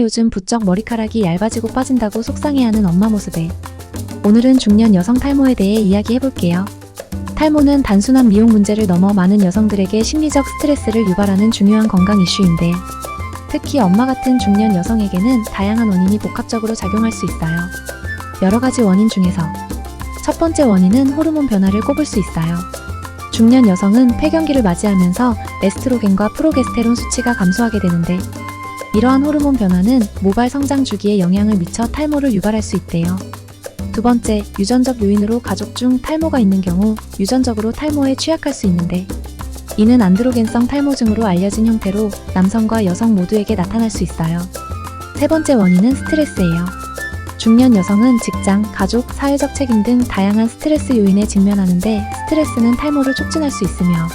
요즘 부쩍 머리카락이 얇아지고 빠진다고 속상해하는 엄마 모습에 오늘은 중년 여성 탈모에 대해 이야기해볼게요. 탈모는 단순한 미용 문제를 넘어 많은 여성들에게 심리적 스트레스를 유발하는 중요한 건강 이슈인데 특히 엄마 같은 중년 여성에게는 다양한 원인이 복합적으로 작용할 수 있어요. 여러 가지 원인 중에서 첫 번째 원인은 호르몬 변화를 꼽을 수 있어요. 중년 여성은 폐경기를 맞이하면서 에스트로겐과 프로게스테론 수치가 감소하게 되는데 이러한 호르몬 변화는 모발 성장 주기에 영향을 미쳐 탈모를 유발할 수 있대요. 두 번째, 유전적 요인으로 가족 중 탈모가 있는 경우 유전적으로 탈모에 취약할 수 있는데 이는 안드로겐성 탈모증으로 알려진 형태로 남성과 여성 모두에게 나타날 수 있어요. 세 번째 원인은 스트레스예요. 중년 여성은 직장, 가족, 사회적 책임 등 다양한 스트레스 요인에 직면하는데 스트레스는 탈모를 촉진할 수 있으며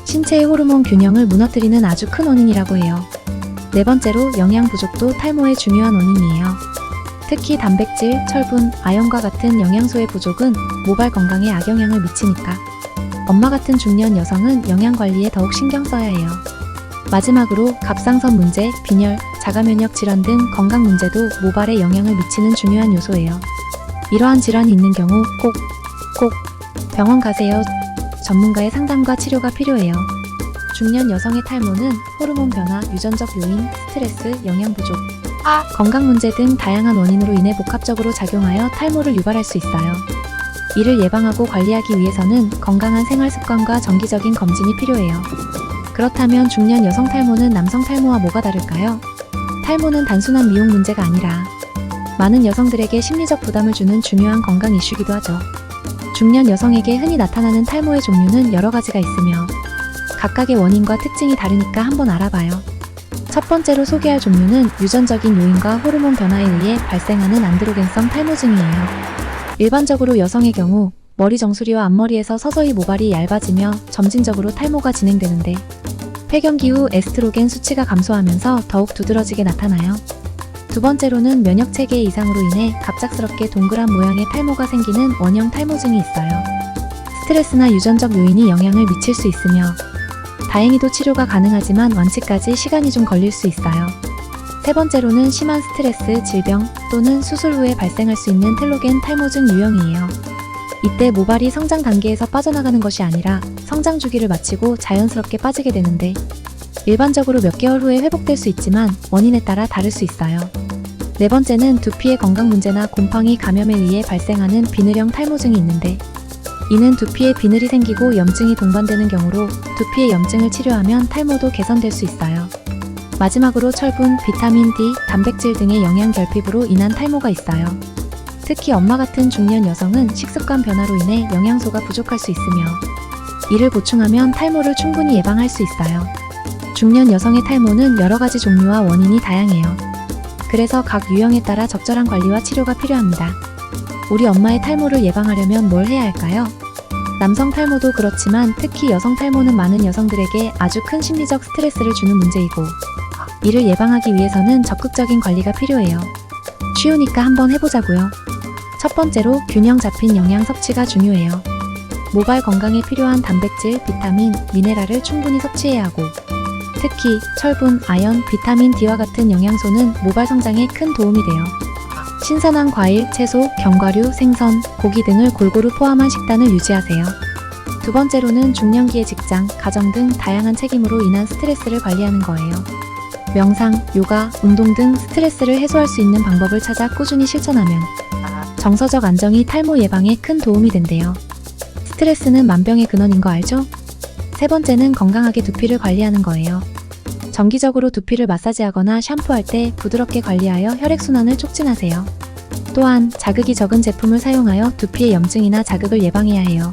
신체의 호르몬 균형을 무너뜨리는 아주 큰 원인이라고 해요. 네 번째로 영양 부족도 탈모의 중요한 원인이에요. 특히 단백질, 철분, 아연과 같은 영양소의 부족은 모발 건강에 악영향을 미치니까 엄마 같은 중년 여성은 영양 관리에 더욱 신경 써야 해요. 마지막으로 갑상선 문제, 빈혈, 자가면역 질환 등 건강 문제도 모발에 영향을 미치는 중요한 요소예요. 이러한 질환이 있는 경우 꼭 병원 가세요. 전문가의 상담과 치료가 필요해요. 중년 여성의 탈모는 호르몬 변화, 유전적 요인, 스트레스, 영양 부족, 건강 문제 등 다양한 원인으로 인해 복합적으로 작용하여 탈모를 유발할 수 있어요. 이를 예방하고 관리하기 위해서는 건강한 생활 습관과 정기적인 검진이 필요해요. 그렇다면 중년 여성 탈모는 남성 탈모와 뭐가 다를까요? 탈모는 단순한 미용 문제가 아니라 많은 여성들에게 심리적 부담을 주는 중요한 건강 이슈이기도 하죠. 중년 여성에게 흔히 나타나는 탈모의 종류는 여러 가지가 있으며 각각의 원인과 특징이 다르니까 한번 알아봐요. 첫 번째로 소개할 종류는 유전적인 요인과 호르몬 변화에 의해 발생하는 안드로겐성 탈모증이에요. 일반적으로 여성의 경우 머리 정수리와 앞머리에서 서서히 모발이 얇아지며 점진적으로 탈모가 진행되는데 폐경기 후 에스트로겐 수치가 감소하면서 더욱 두드러지게 나타나요. 두 번째로는 면역체계 이상으로 인해 갑작스럽게 동그란 모양의 탈모가 생기는 원형 탈모증이 있어요. 스트레스나 유전적 요인이 영향을 미칠 수 있으며 다행히도 치료가 가능하지만 완치까지 시간이 좀 걸릴 수 있어요. 세 번째로는 심한 스트레스, 질병 또는 수술 후에 발생할 수 있는 텔로겐 탈모증 유형이에요. 이때 모발이 성장 단계에서 빠져나가는 것이 아니라 성장 주기를 마치고 자연스럽게 빠지게 되는데 일반적으로 몇 개월 후에 회복될 수 있지만 원인에 따라 다를 수 있어요. 네 번째는 두피의 건강 문제나 곰팡이 감염에 의해 발생하는 비늘형 탈모증이 있는데 이는 두피에 비늘이 생기고 염증이 동반되는 경우로 두피의 염증을 치료하면 탈모도 개선될 수 있어요. 마지막으로 철분, 비타민 D, 단백질 등의 영양 결핍으로 인한 탈모가 있어요. 특히 엄마 같은 중년 여성은 식습관 변화로 인해 영양소가 부족할 수 있으며 이를 보충하면 탈모를 충분히 예방할 수 있어요. 중년 여성의 탈모는 여러 가지 종류와 원인이 다양해요. 그래서 각 유형에 따라 적절한 관리와 치료가 필요합니다. 우리 엄마의 탈모를 예방하려면 뭘 해야 할까요? 남성 탈모도 그렇지만 특히 여성 탈모는 많은 여성들에게 아주 큰 심리적 스트레스를 주는 문제이고 이를 예방하기 위해서는 적극적인 관리가 필요해요. 쉬우니까 한번 해보자고요. 첫 번째로 균형 잡힌 영양 섭취가 중요해요. 모발 건강에 필요한 단백질, 비타민, 미네랄을 충분히 섭취해야 하고 특히 철분, 아연, 비타민 D와 같은 영양소는 모발 성장에 큰 도움이 돼요. 신선한 과일, 채소, 견과류, 생선, 고기 등을 골고루 포함한 식단을 유지하세요. 두 번째로는 중년기의 직장, 가정 등 다양한 책임으로 인한 스트레스를 관리하는 거예요. 명상, 요가, 운동 등 스트레스를 해소할 수 있는 방법을 찾아 꾸준히 실천하면 정서적 안정이 탈모 예방에 큰 도움이 된대요. 스트레스는 만병의 근원인 거 알죠? 세 번째는 건강하게 두피를 관리하는 거예요. 정기적으로 두피를 마사지하거나 샴푸할 때 부드럽게 관리하여 혈액순환을 촉진하세요. 또한 자극이 적은 제품을 사용하여 두피의 염증이나 자극을 예방해야 해요.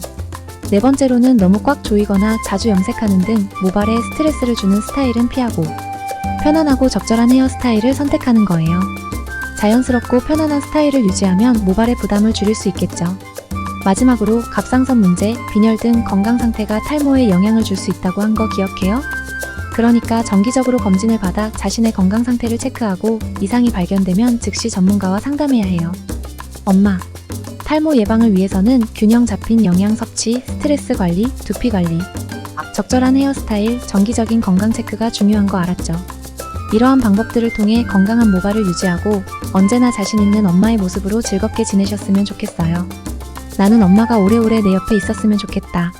네 번째로는 너무 꽉 조이거나 자주 염색하는 등 모발에 스트레스를 주는 스타일은 피하고 편안하고 적절한 헤어스타일을 선택하는 거예요. 자연스럽고 편안한 스타일을 유지하면 모발의 부담을 줄일 수 있겠죠. 마지막으로 갑상선 문제, 빈혈 등 건강 상태가 탈모에 영향을 줄 수 있다고 한 거 기억해요? 그러니까 정기적으로 검진을 받아 자신의 건강 상태를 체크하고 이상이 발견되면 즉시 전문가와 상담해야 해요. 엄마, 탈모 예방을 위해서는 균형 잡힌 영양 섭취, 스트레스 관리, 두피 관리, 적절한 헤어스타일, 정기적인 건강 체크가 중요한 거 알았죠? 이러한 방법들을 통해 건강한 모발을 유지하고 언제나 자신 있는 엄마의 모습으로 즐겁게 지내셨으면 좋겠어요. 나는 엄마가 오래오래 내 옆에 있었으면 좋겠다.